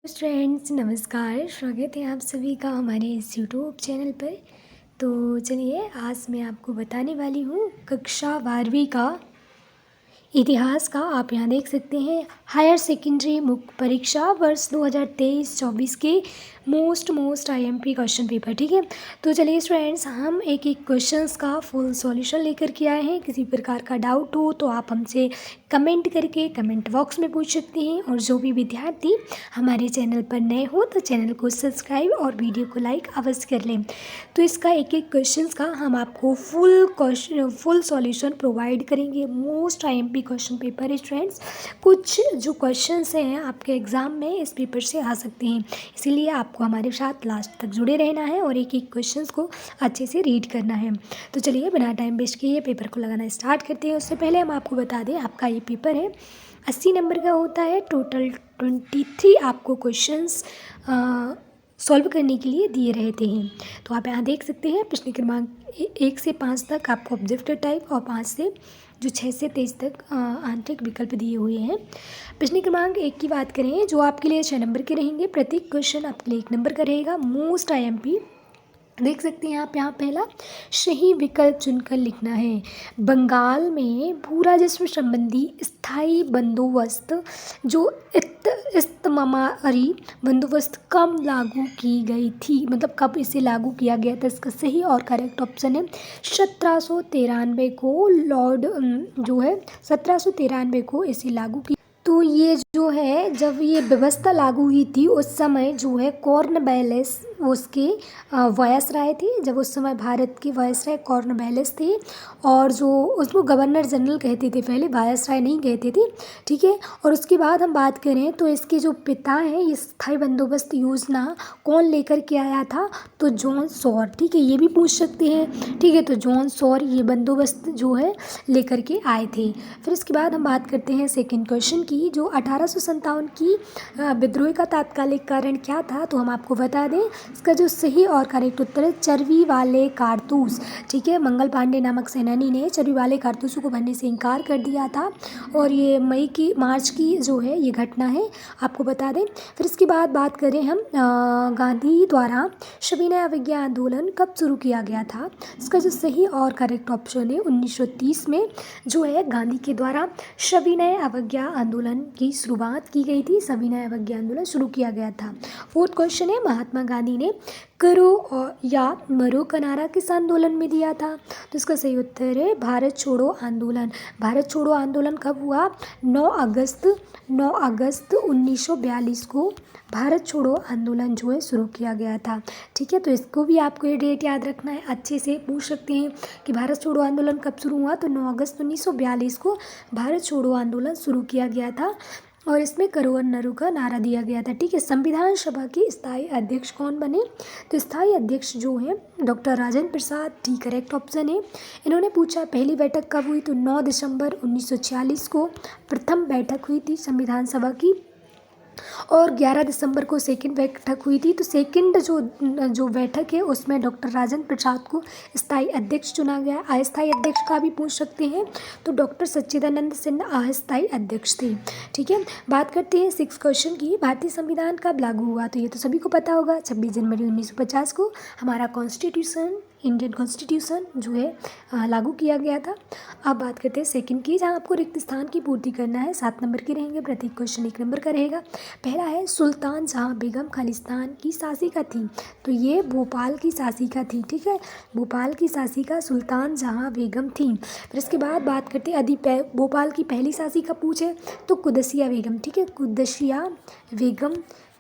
Friends नमस्कार, स्वागत है आप सभी का हमारे इस यूट्यूब चैनल पर। तो चलिए आज मैं आपको बताने वाली हूँ कक्षा 12वीं का इतिहास का। आप यहाँ देख सकते हैं हायर सेकेंडरी मुख्य परीक्षा वर्ष 2023-24 के मोस्ट आईएमपी क्वेश्चन पेपर। ठीक है, तो चलिए फ्रेंड्स हम एक एक क्वेश्चंस का फुल सॉल्यूशन लेकर के आए हैं। किसी प्रकार का डाउट हो तो आप हमसे कमेंट करके कमेंट बॉक्स में पूछ सकते हैं। और जो भी विद्यार्थी हमारे चैनल पर नए हो तो चैनल को सब्सक्राइब और वीडियो को लाइक अवश्य कर लें। तो इसका एक एक क्वेश्चंस का हम आपको फुल सॉल्यूशन प्रोवाइड करेंगे। मोस्ट आईएमपी क्वेश्चन पेपर है फ्रेंड्स। कुछ जो क्वेश्चंस हैं आपके एग्ज़ाम में इस पेपर से आ सकते हैं, इसीलिए आपको हमारे साथ लास्ट तक जुड़े रहना है और एक एक क्वेश्चंस को अच्छे से रीड करना है। तो चलिए बिना टाइम वेस्ट किए पेपर को लगाना स्टार्ट करते हैं। उससे पहले हम आपको बता दें आपका ये पेपर है 80 नंबर का होता है। टोटल 23 आपको क्वेश्चंस सॉल्व करने के लिए दिए रहते हैं। तो आप यहाँ देख सकते हैं प्रश्न क्रमांक 1 से 5 तक आपको ऑब्जेक्टिव टाइप और 5 से 6 से 23 तक आंतरिक विकल्प दिए हुए हैं। प्रश्न क्रमांक 1 की बात करें जो आपके लिए 6 नंबर के रहेंगे। प्रत्येक क्वेश्चन आपके लिए 1 नंबर का रहेगा। मोस्ट आईएमपी देख सकते हैं आप यहाँ पहला सही विकल्प चुनकर लिखना है। बंगाल में भू राजस्व संबंधी स्थायी बंदोबस्त जो इस्तेमारी बंदोबस्त कब लागू की गई थी, मतलब कब इसे लागू किया गया था। इसका सही और करेक्ट ऑप्शन है 1793 को। लॉर्ड जो है 1793 को इसे लागू किया। तो ये जो है जब ये व्यवस्था लागू हुई थी उस समय जो है कॉर्नवालिस उसके वायसराय थे। जब उस समय भारत के वायसराय कॉर्नवालिस थे और जो उसको गवर्नर जनरल कहते थे, पहले वायसराय नहीं कहते थे। ठीक है, और उसके बाद हम बात करें तो इसके जो पिता हैं ये स्थायी बंदोबस्त योजना कौन लेकर के आया था, तो जॉन सॉर। ठीक है, ये भी पूछ सकते हैं। ठीक है, तो जॉन सॉर ये बंदोबस्त जो है लेकर के आए थे। फिर इसके बाद हम बात करते हैं सेकेंड क्वेश्चन की। जो 1857 की विद्रोह का तात्कालिक कारण क्या था, तो हम आपको बता दें इसका जो सही और करेक्ट उत्तर है चर्बी वाले कारतूस। ठीक है, मंगल पांडे नामक सेनानी ने चर्बी वाले कारतूसों को भरने से इनकार कर दिया था और ये मार्च की जो है ये घटना है, आपको बता दें। फिर इसके बाद बात करें हम गांधी द्वारा सविनय अवज्ञा आंदोलन कब शुरू किया गया था। इसका जो सही और करेक्ट ऑप्शन है 1930 में जो है गांधी के द्वारा सविनय अवज्ञा आंदोलन की शुरुआत की गई थी। सविनय अवज्ञा आंदोलन शुरू किया गया था। फोर्थ क्वेश्चन है महात्मा गांधी ने करो और या मरो का नारा किस आंदोलन में दिया था, तो इसका सही उत्तर है भारत छोड़ो आंदोलन। भारत छोड़ो आंदोलन कब हुआ, 9 अगस्त 1942 को भारत छोड़ो आंदोलन जो है शुरू किया गया था। ठीक है, तो इसको भी आपको ये डेट याद रखना है। अच्छे से पूछ सकते हैं कि भारत छोड़ो आंदोलन कब शुरू हुआ, तो 9 अगस्त 1942 को भारत छोड़ो आंदोलन शुरू किया गया था और इसमें करो और नरो का नारा दिया गया था। ठीक है, संविधान सभा के स्थायी अध्यक्ष कौन बने, तो स्थायी अध्यक्ष जो है doctor Rajendra Prasad. D correct option है। इन्होंने पूछा पहली बैठक कब हुई, तो 9 दिसंबर 1946 को प्रथम बैठक हुई थी संविधान सभा की और 11 दिसंबर को सेकंड बैठक हुई थी। तो सेकंड जो बैठक है उसमें डॉक्टर राजेंद्र प्रसाद को स्थायी अध्यक्ष चुना गया। अस्थायी अध्यक्ष का भी पूछ सकते हैं, तो डॉक्टर सच्चिदानंद सिन्हा अस्थायी अध्यक्ष थे। ठीक है, बात करते हैं 6 क्वेश्चन की। भारतीय संविधान कब लागू हुआ, तो ये तो सभी को पता होगा 26 जनवरी 1950 को हमारा कॉन्स्टिट्यूशन इंडियन कॉन्स्टिट्यूशन जो है लागू किया गया था। अब बात करते हैं सेकंड की, जहां आपको रिक्त स्थान की पूर्ति करना है। 7 नंबर के रहेंगे, प्रत्येक क्वेश्चन 1 नंबर का रहेगा। पहला है सुल्तान जहां बेगम खालिस्तान की शासिका थी, तो ये भोपाल की शासिका थी। ठीक है, भोपाल की शासिका सुल्तान जहां बेगम थी। फिर इसके बाद बात करते हैं यदि भोपाल की पहली शासिका पूछे तो कुदसिया बेगम। ठीक है,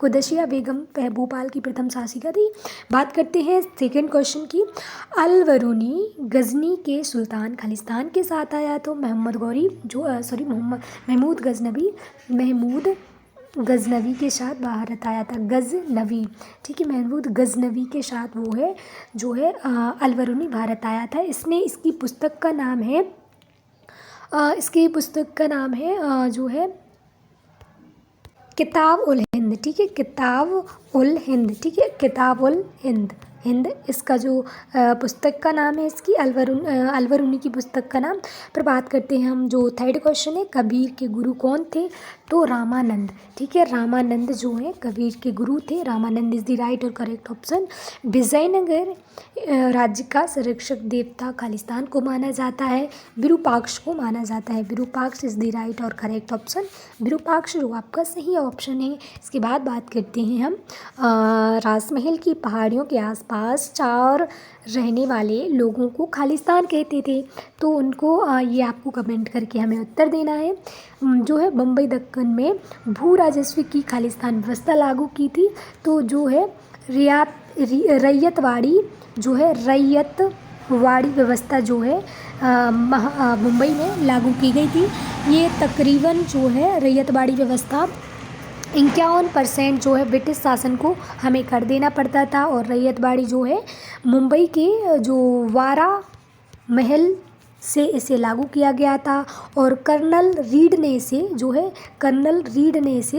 कुदसिया बेगम भोपाल की प्रथम शासिका थी। बात करते हैं सेकंड क्वेश्चन की। अलवरूनी गजनी के सुल्तान खालिस्तान के साथ आया, तो महमूद गजनवी के साथ भारत आया था। गजनवी, ठीक है, महमूद गजनवी के साथ वो है जो है अलवरूनी भारत आया था। इसकी पुस्तक का नाम है जो है किताब उल हिंद। ठीक है, किताब उल हिंद। ठीक है, किताब उल हिंद हिंद। इसका जो पुस्तक का नाम है इसकी अलवरूनी की पुस्तक का नाम। फिर बात करते हैं हम, जो थर्ड क्वेश्चन है, कबीर के गुरु कौन थे? तो रामानंद। ठीक है, रामानंद जो है कबीर के गुरु थे। रामानंद इज़ द राइट और करेक्ट ऑप्शन। विजयनगर राज्य का संरक्षक देवता खालिस्तान को माना जाता है, विरूपाक्ष को माना जाता है। विरूपाक्ष इज़ द राइट और करेक्ट ऑप्शन। विरूपाक्ष जो आपका सही ऑप्शन है। इसके बाद बात करते हैं हम, राजमहल की पहाड़ियों के आसपास 4 रहने वाले लोगों को खालिस्तान कहते थे। तो उनको ये आपको कमेंट करके हमें उत्तर देना है। जो है बम्बई दक्कन में भू राजस्व की खालिस्तान व्यवस्था लागू की थी। तो जो है रैयतवाड़ी जो है रैयतवाड़ी व्यवस्था जो है मुंबई में लागू की गई थी। ये तकरीबन जो है रैयतवाड़ी व्यवस्था 51% जो है ब्रिटिश शासन को हमें कर देना पड़ता था। और रैयतवाड़ी जो है मुंबई के जो वारा महल से इसे लागू किया गया था। और कर्नल रीड ने इसे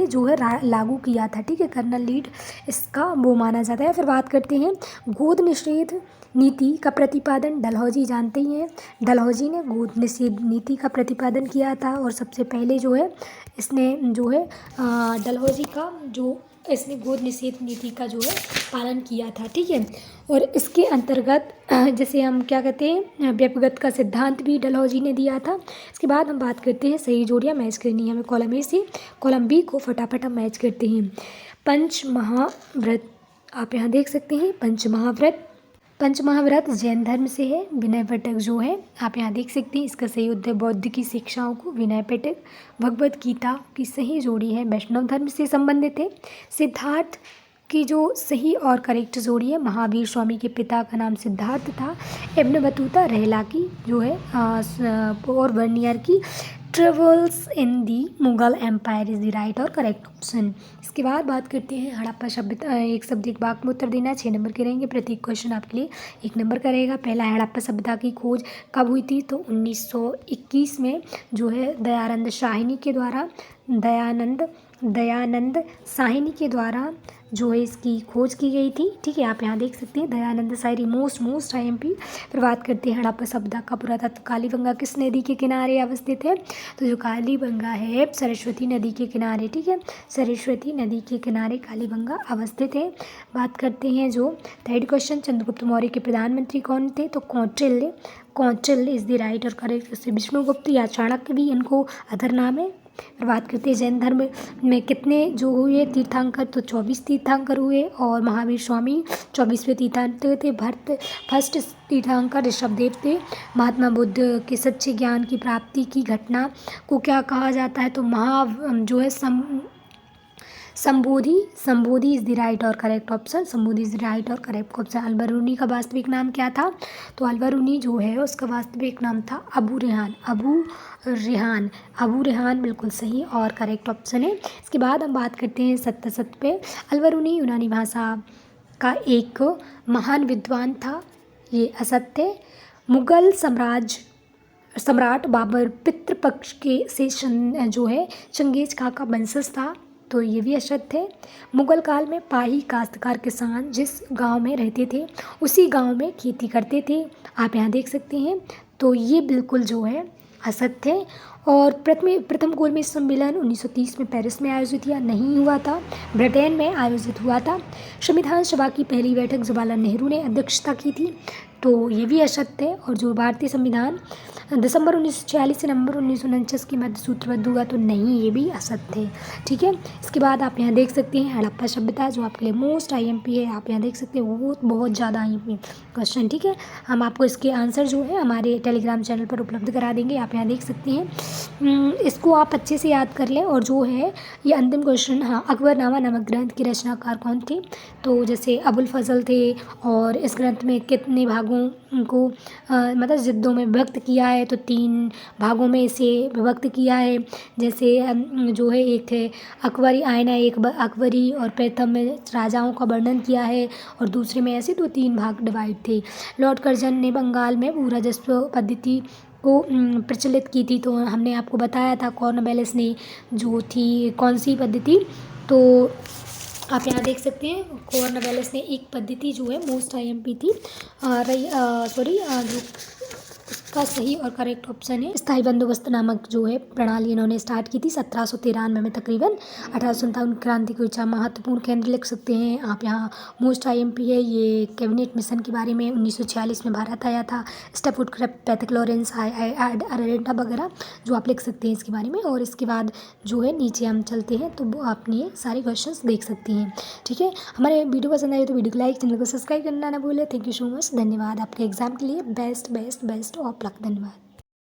जो है लागू किया था। ठीक है, कर्नल रीड इसका वो माना जाता है। फिर बात करते हैं, गोद निषेध नीति का प्रतिपादन डलहौजी जानते ही हैं। डलहौजी ने गोद निषेध नीति का प्रतिपादन किया था। और सबसे पहले जो है इसने जो है डलहौजी का जो इसने गोद निषेध नीति का जो है पालन किया था। ठीक है, और इसके अंतर्गत जैसे हम क्या कहते हैं, व्यक्तिगत का सिद्धांत भी डलहौजी ने दिया था। इसके बाद हम बात करते हैं, सही जोड़ियाँ मैच करनी है हमें। कॉलम ए से कॉलम बी को फटाफट हम मैच करते हैं। पंचमहाव्रत आप यहाँ देख सकते हैं। पंचमहाव्रत जैन धर्म से है। विनय पिटक जो है आप यहाँ देख सकते हैं, इसका सही उत्तर बौद्ध की शिक्षाओं को विनय पिटक। भगवद गीता की सही जोड़ी है, वैष्णव धर्म से संबंधित है। सिद्धार्थ की जो सही और करेक्ट जोड़ी है, महावीर स्वामी के पिता का नाम सिद्धार्थ था। इब्न बतूता रहला की जो है और वर्नियर की travels in the Mughal empire is the right और करेक्ट ऑप्शन। इसके बाद बात करते हैं हड़प्पा सभ्यता। एक शब्द एक वाक्य में उत्तर देना है। 6 नंबर के रहेंगे। प्रत्येक क्वेश्चन आपके लिए 1 नंबर का रहेगा। पहला है, हड़प्पा सभ्यता की खोज कब हुई थी? तो 1921 में जो है दयानंद साहिनी के द्वारा जो है इसकी खोज की गई थी। ठीक है, आप यहाँ देख सकते हैं दयानंद सायरी मोस्ट IMP। फिर बात करते हैं हड़प्पा सभ्यता का पुरातत्व कालीबंगा किस नदी के किनारे अवस्थित है? तो जो कालीबंगा है सरस्वती नदी के किनारे। ठीक है, सरस्वती नदी के किनारे कालीबंगा अवस्थित है। बात करते हैं जो थर्ड क्वेश्चन, चंद्रगुप्त मौर्य के प्रधानमंत्री कौन थे? तो कौटिल्य इज़ द राइट और करेक्ट। उससे विष्णुगुप्त या चाणक्य भी इनको अदर नाम है। फिर बात करते हैं जैन धर्म में कितने जो हुए तीर्थंकर? तो 24 तीर्थंकर हुए। और महावीर स्वामी 24वें तीर्थंकर थे। फर्स्ट तीर्थंकर ऋषभदेव थे। महात्मा बुद्ध के सच्चे ज्ञान की प्राप्ति की घटना को क्या कहा जाता है? तो जो है संबोधि इज़ द राइट और correct option. Sambodhi is the right और करेक्ट ऑप्शन। अलबरूनी का वास्तविक नाम क्या था? तो अलबरूनी जो है उसका वास्तविक नाम था अबू रेहान बिल्कुल सही और करेक्ट ऑप्शन है। इसके बाद हम बात करते हैं सत्य पे। अलबरूनी यूनानी भाषा का एक महान विद्वान था, ये असत्य। मुगल सम्राट बाबर पितृपक्ष के से जो है चंगेज खां का वंशज था, तो ये भी असत्य है। मुगल काल में पाही काश्तकार किसान जिस गांव में रहते थे उसी गांव में खेती करते थे, आप यहाँ देख सकते हैं। तो ये बिल्कुल जो है असत्य है। और प्रथम गोलमेज सम्मेलन 1930 में पेरिस में आयोजित नहीं हुआ था, ब्रिटेन में आयोजित हुआ था। संविधान सभा की पहली बैठक जवाहरलाल नेहरू ने अध्यक्षता की थी, तो ये भी असत्य है। और जो भारतीय संविधान दिसंबर 1946 से नवंबर 1949 के मध्य सूत्रबद्ध हुआ, तो नहीं, ये भी असत्य है। ठीक है, इसके बाद आप यहाँ देख सकते हैं हड़प्पा सभ्यता जो आपके लिए मोस्ट IMP है, आप यहाँ देख सकते हैं वो बहुत ज़्यादा IMP क्वेश्चन। ठीक है, हम आपको इसके आंसर जो है हमारे टेलीग्राम चैनल पर उपलब्ध करा देंगे, आप यहाँ देख सकते हैं। इसको आप अच्छे से याद कर लें। और जो है ये अंतिम क्वेश्चन, हाँ, अकबरनामा नामक ग्रंथ के रचनाकार कौन थे? तो जैसे अबुल फजल थे। और इस ग्रंथ में कितने भागों को मतलब जिद्दों में विभक्त किया है? तो 3 भागों में इसे विभक्त किया है। जैसे जो है एक है अकबरी आईना, एक अकबरी और प्रथम में राजाओं का वर्णन किया है, और दूसरे में ऐसे 2-3 भाग डिवाइड थे। लॉर्ड कर्जन ने बंगाल में भू राजस्व पद्धति को प्रचलित की थी, तो हमने आपको बताया था कॉर्नवेलिस ने जो थी कौन सी पद्धति, तो आप यहाँ देख सकते हैं कॉर्नवेलिस ने एक पद्धति जो है मोस्ट आईएमपी थी जो उसका सही और करेक्ट ऑप्शन है स्थायी बंदोबस्त नामक जो है प्रणाली इन्होंने स्टार्ट की थी 1793 में तकरीबन। 1857 क्रांति को इच्छा महत्वपूर्ण केंद्र लिख सकते हैं आप यहाँ। मोस्ट आईएमपी है ये कैबिनेट मिशन के बारे में 1946 में भारत आया था। स्टैफोर्ड पैथिक लॉरेंस अरेंटा वगैरह जो आप लिख सकते हैं इसके बारे में। और इसके बाद जो है नीचे हम चलते हैं तो वो आप ये सारे क्वेश्चंस देख सकती हैं। ठीक है, हमारे वीडियो पसंद आए तो वीडियो को लाइक, चैनल को सब्सक्राइब करना ना भूलें। थैंक यू सो मच, धन्यवाद। आपके एग्जाम के लिए best best best of luck, धन्यवाद।